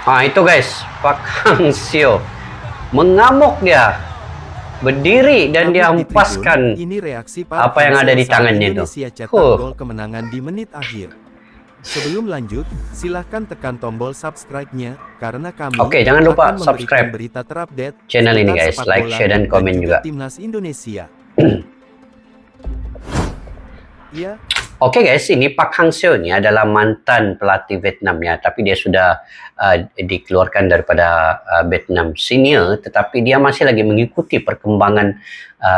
Itu guys, Pak Hang Seo mengamuk dia, berdiri dan dia Ngamuk di tribun, hempaskan ini reaksi Park apa yang ada Hang-seo di saat tangannya itu. Indonesia cetak gol kemenangan di menit akhir. Sebelum lanjut, silahkan tekan tombol subscribe-nya, karena kami Oke, jangan lupa akan memberikan subscribe berita terupdate channel ini seputar guys, sepak like, bola share, dan komen juga. timnas Indonesia. Ya, Oke guys, ini Pak Hang Seo ini adalah mantan pelatih Vietnam ya, tapi dia sudah dikeluarkan daripada Vietnam senior, tetapi dia masih lagi mengikuti perkembangan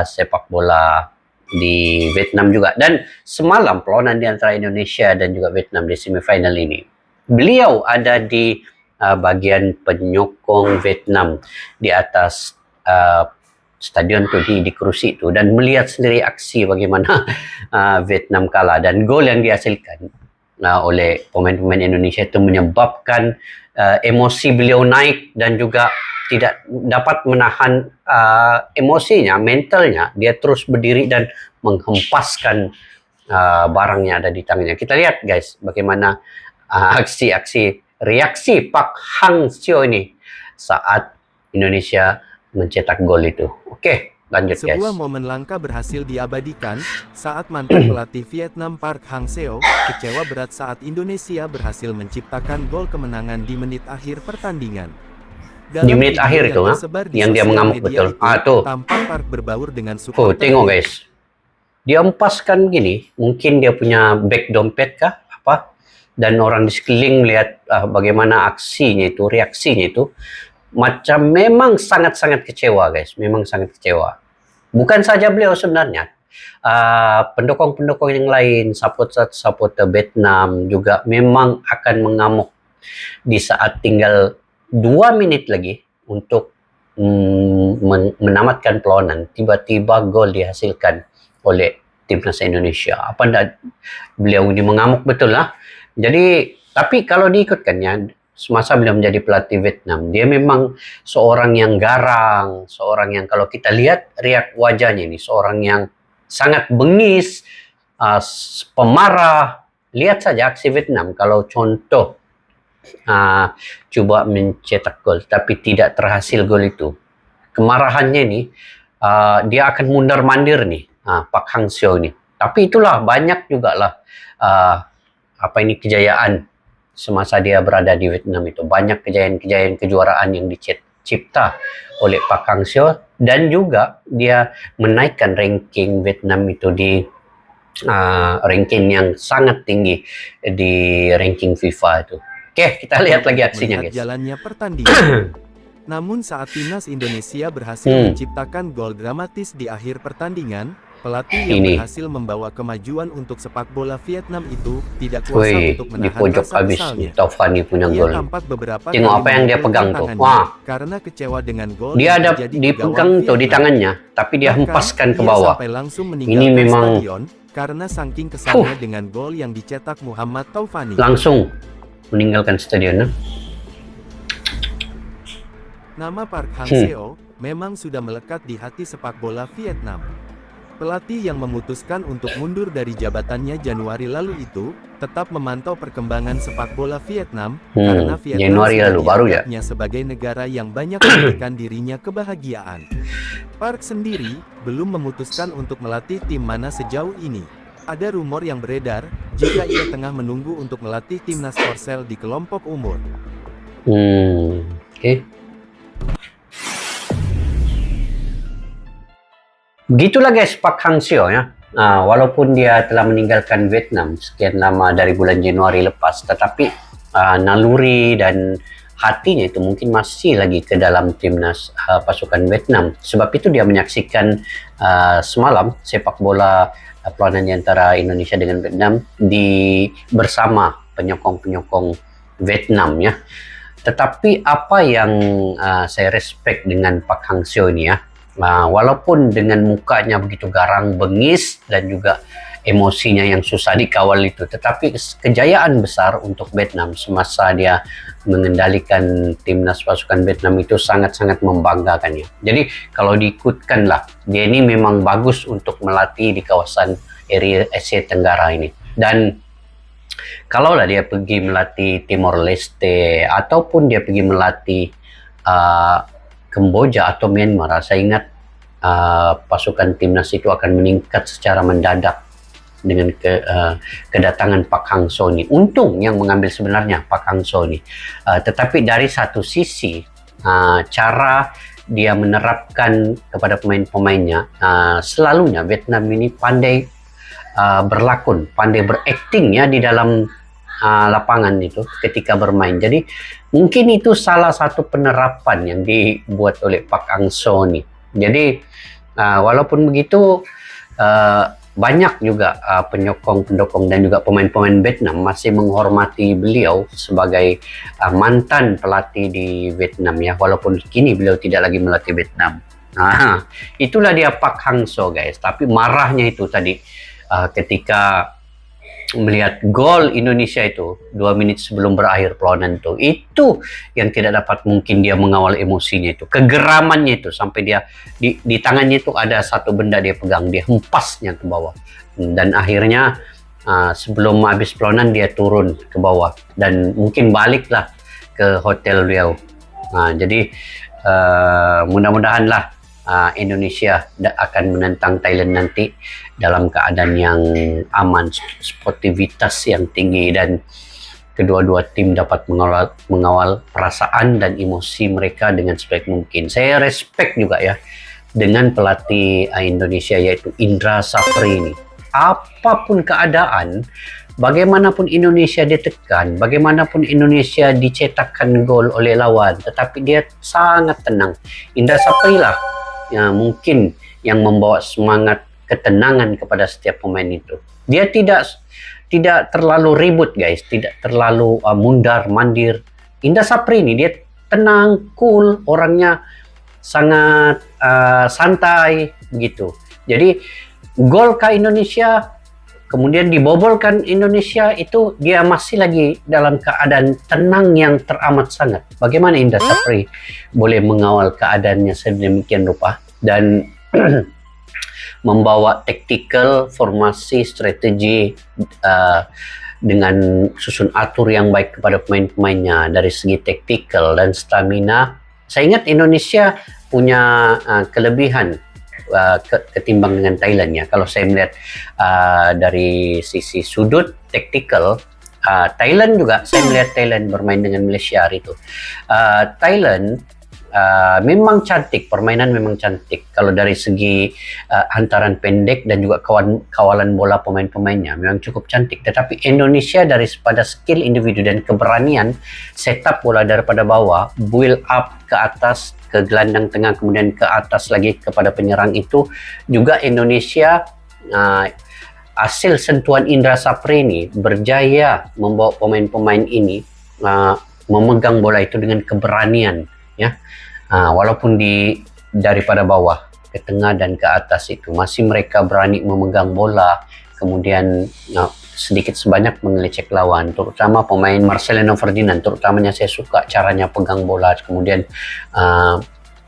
sepak bola di Vietnam juga. Dan semalam perlawanan di antara Indonesia dan juga Vietnam di semifinal ini, beliau ada di bagian penyokong Vietnam di atas stadion tuh di kerusi itu, dan melihat sendiri aksi bagaimana Vietnam kalah, dan gol yang dihasilkan oleh pemain-pemain Indonesia itu menyebabkan emosi beliau naik, dan juga tidak dapat menahan emosinya, mentalnya. Dia terus berdiri dan menghempaskan barang yang ada di tangannya. Kita lihat guys bagaimana aksi-aksi reaksi Pak Hang Seo ini saat Indonesia mencetak gol itu. Oke, lanjut guys. sebuah momen langka berhasil diabadikan saat mantan pelatih Vietnam Park Hang-seo kecewa berat saat Indonesia berhasil menciptakan gol kemenangan di menit akhir pertandingan. Di menit akhir itu, yang dia mengamuk betul. Tuh. Tampak Park berbaur dengan supporter. Tengok guys. Dia hempaskan gini, mungkin dia punya bag dompet kah apa? Dan orang di sekeliling melihat bagaimana aksinya itu, reaksinya itu, macam memang sangat-sangat kecewa guys, memang sangat kecewa. Bukan saja beliau sebenarnya, pendukung-pendukung yang lain, supporter Vietnam juga memang akan mengamuk di saat tinggal 2 menit lagi untuk menamatkan perlawanan. Tiba-tiba gol dihasilkan oleh timnas Indonesia. Apa enggak beliau ini mengamuk betul lah. Jadi, tapi kalau diikutkannya, semasa beliau menjadi pelatih Vietnam, dia memang seorang yang garang, seorang yang kalau kita lihat riak wajahnya ini, seorang yang sangat bengis, pemarah. Lihat saja aksi Vietnam, kalau contoh coba mencetak gol, tapi tidak terhasil gol itu. Kemarahannya ini, dia akan mundur-mandir nih, Pak Hang Seo ini. Tapi itulah banyak juga lah kejayaan semasa dia berada di Vietnam itu. Banyak kejayaan-kejayaan kejuaraan yang dicipta oleh Pak Hang Seo, dan juga dia menaikkan ranking Vietnam itu di ranking yang sangat tinggi di ranking FIFA itu. Oke, kita lihat lagi aksinya guys. Jalannya pertandingan. Namun saat timnas Indonesia berhasil menciptakan gol dramatis di akhir pertandingan, pelatih yang berhasil membawa kemajuan untuk sepak bola Vietnam itu tidak kuasa untuk menahan rasa kesalnya. Taufani punya Ia gol. tampak beberapa Tengok apa yang dia pegang tuh. Karena kecewa dengan gol dia ada yang dipegang tuh di tangannya, tapi dia hempaskan ke bawah. Sampai langsung Ini memang stadion karena saking kesalnya dengan gol yang dicetak Muhammad Taufani. Langsung meninggalkan stadion. Nama Park Hang-seo memang sudah melekat di hati sepak bola Vietnam. Pelatih yang memutuskan untuk mundur dari jabatannya Januari lalu itu tetap memantau perkembangan sepak bola Vietnam karena Vietnam Januari lalu baru ya sebagai negara yang banyak memberikan dirinya kebahagiaan. Park sendiri belum memutuskan untuk melatih tim mana sejauh ini. Ada rumor yang beredar jika ia tengah menunggu untuk melatih timnas Korsel di kelompok umur. Oke. Begitulah guys Pak Hang Seo ya. Walaupun dia telah meninggalkan Vietnam sekian lama dari bulan Januari lepas, tetapi naluri dan hatinya itu mungkin masih lagi ke dalam timnas pasukan Vietnam. Sebab itu dia menyaksikan semalam sepak bola perlawanan di antara Indonesia dengan Vietnam bersama penyokong-penyokong Vietnam ya. Tetapi apa yang saya respect dengan Pak Hang Seo ini ya, walaupun dengan mukanya begitu garang, bengis, dan juga emosinya yang susah dikawal itu, tetapi kejayaan besar untuk Vietnam semasa dia mengendalikan timnas pasukan Vietnam itu sangat-sangat membanggakan ya. Jadi kalau diikutkan lah, dia ini memang bagus untuk melatih di kawasan area Asia Tenggara ini. Dan Kalaulah dia pergi melatih Timor Leste ataupun dia pergi melatih uh, Kamboja atau Myanmar, saya ingat pasukan timnas itu akan meningkat secara mendadak dengan kedatangan Pak Hang Seo ni. Untung yang mengambil sebenarnya Pak Hang Seo ni. Tetapi dari satu sisi, cara dia menerapkan kepada pemain-pemainnya, selalunya Vietnam ini pandai berlakon, pandai berakting ya di dalam lapangan itu ketika bermain. Jadi mungkin itu salah satu penerapan yang dibuat oleh Pak Hang Seo ni. Jadi walaupun begitu, banyak juga penyokong-pendukung dan juga pemain-pemain Vietnam masih menghormati beliau sebagai mantan pelatih di Vietnam ya, walaupun kini beliau tidak lagi melatih Vietnam. Itulah dia Pak Hang Seo guys. Tapi marahnya itu tadi ketika melihat gol Indonesia itu 2 menit sebelum berakhir perlawanan itu yang tidak dapat mungkin dia mengawal emosinya itu, kegeramannya itu sampai dia di tangannya itu ada satu benda dia pegang, dia hempasnya ke bawah, dan akhirnya sebelum habis perlawanan dia turun ke bawah dan mungkin baliklah ke hotel beliau. Jadi mudah-mudahanlah Indonesia akan menentang Thailand nanti dalam keadaan yang aman, sportivitas yang tinggi, dan kedua-dua tim dapat mengawal perasaan dan emosi mereka dengan sebaik mungkin. Saya respect juga ya dengan pelatih Indonesia yaitu Indra Safri ini. Apapun keadaan, bagaimanapun Indonesia ditekan, bagaimanapun Indonesia dicetakkan gol oleh lawan, tetapi dia sangat tenang. Indra Safri lah mungkin yang membawa semangat ketenangan kepada setiap pemain itu. Dia tidak terlalu ribut guys, tidak terlalu mundar-mandir. Indra Safri ini dia tenang, cool, orangnya sangat santai begitu. Jadi gol ke Indonesia, kemudian dibobolkan Indonesia, itu dia masih lagi dalam keadaan tenang yang teramat sangat. Bagaimana Indra Safri boleh mengawal keadaannya sedemikian rupa dan membawa tactical, formasi, strategi dengan susun atur yang baik kepada pemain-pemainnya dari segi tactical dan stamina. Saya ingat Indonesia punya kelebihan ketimbang dengan Thailand ya. Kalau saya melihat dari sisi sudut tactical, Thailand juga, saya melihat Thailand bermain dengan Malaysia hari itu. Thailand memang cantik, permainan memang cantik. Kalau dari segi hantaran pendek dan juga kawalan bola pemain-pemainnya memang cukup cantik. Tetapi Indonesia daripada skill individu dan keberanian setup bola daripada bawah, build up ke atas, ke gelandang tengah, kemudian ke atas lagi kepada penyerang, itu juga Indonesia hasil sentuhan Indra Safri ini berjaya membawa pemain-pemain ini memegang bola itu dengan keberanian ya. Walaupun daripada bawah ke tengah dan ke atas itu masih mereka berani memegang bola, kemudian sedikit sebanyak mengelecek lawan, terutama pemain Marcelino Ferdinand. Terutamanya saya suka caranya pegang bola, kemudian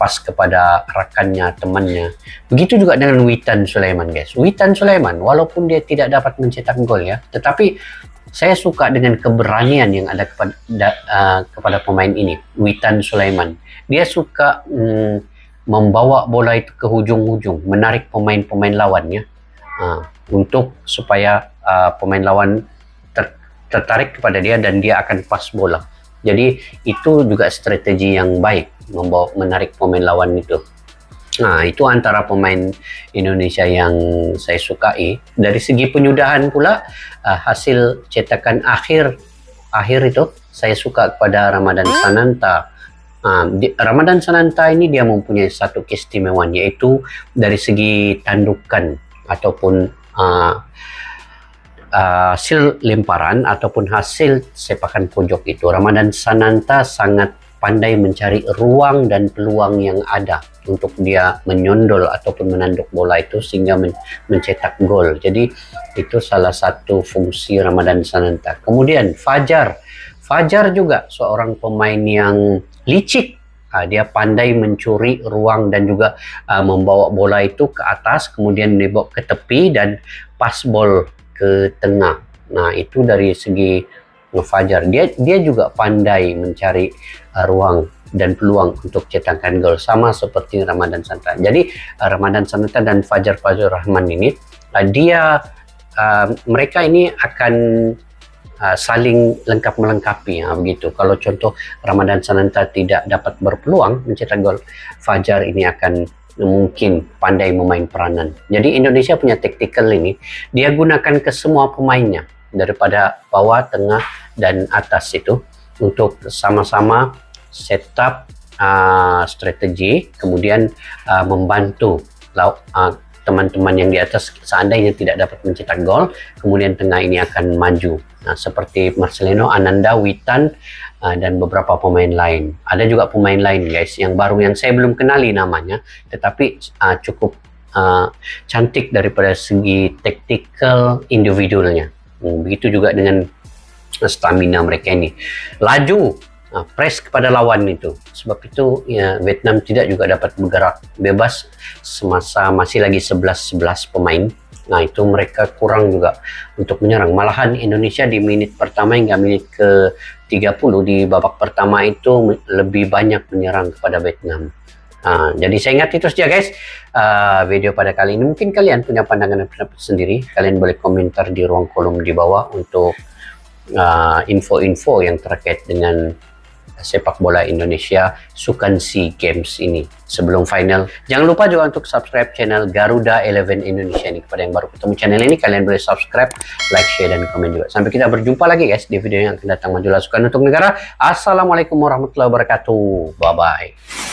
pas kepada rakannya, temannya. Begitu juga dengan Witan Sulaiman guys. Witan Sulaiman walaupun dia tidak dapat mencetak gol ya, tetapi saya suka dengan keberanian yang ada kepada pemain ini, Witan Sulaiman. Dia suka membawa bola itu ke hujung-hujung, menarik pemain-pemain lawannya untuk supaya pemain lawan tertarik kepada dia dan dia akan pas bola. Jadi itu juga strategi yang baik, menarik pemain lawan itu. Itu antara pemain Indonesia yang saya sukai. Dari segi penyudahan pula, hasil cetakan akhir itu saya suka kepada Ramadan Sananta. Ramadan Sananta ini dia mempunyai satu keistimewaan, yaitu dari segi tandukan ataupun hasil lemparan ataupun hasil sepakan pojok itu. Ramadan Sananta sangat pandai mencari ruang dan peluang yang ada untuk dia menyondol ataupun menanduk bola itu sehingga mencetak gol. Jadi itu salah satu fungsi Ramadan Sananta. Kemudian Fajar juga seorang pemain yang licik. Dia pandai mencuri ruang dan juga membawa bola itu ke atas, kemudian dibawa ke tepi dan pas bol ke tengah. Nah, itu dari segi Fajar. Dia juga pandai mencari ruang dan peluang untuk cetakkan gol, sama seperti Ramadan Sananta. Jadi Ramadan Sananta dan Fajar Fazur Rahman ini mereka ini akan saling lengkap melengkapi, begitu. Kalau contoh Ramadan Sananta tidak dapat berpeluang mencetak gol, Fajar ini akan mungkin pandai memain peranan. Jadi Indonesia punya tactical ini, dia gunakan ke semua pemainnya daripada bawah, tengah, dan atas itu untuk sama-sama setup strategi, kemudian membantu teman-teman yang di atas seandainya tidak dapat mencetak gol, kemudian tengah ini akan maju. Nah, seperti Marcelino, Ananda, Witan, dan beberapa pemain lain. Ada juga pemain lain guys yang baru yang saya belum kenali namanya, tetapi cukup cantik daripada segi tactical individualnya. Begitu juga dengan stamina mereka ini. Laju, press kepada lawan itu. Sebab itu ya, Vietnam tidak juga dapat bergerak bebas semasa masih lagi 11-11 pemain. Nah, itu mereka kurang juga untuk menyerang. Malahan Indonesia di menit pertama hingga menit ke-30 di babak pertama itu lebih banyak menyerang kepada Vietnam. Jadi saya ingat itu saja guys video pada kali ini. Mungkin kalian punya pandangan dan pendapat sendiri. Kalian boleh komentar di ruang kolom di bawah untuk info-info yang terkait dengan sepak bola Indonesia Sukan SEA Games ini sebelum final. Jangan lupa juga untuk subscribe channel Garuda 11 Indonesia ini. Kepada yang baru ketemu channel ini, kalian boleh subscribe, like, share, dan komen juga. Sampai kita berjumpa lagi guys di video yang akan datang. Majulah sukan untuk negara. Assalamualaikum warahmatullahi wabarakatuh. Bye bye.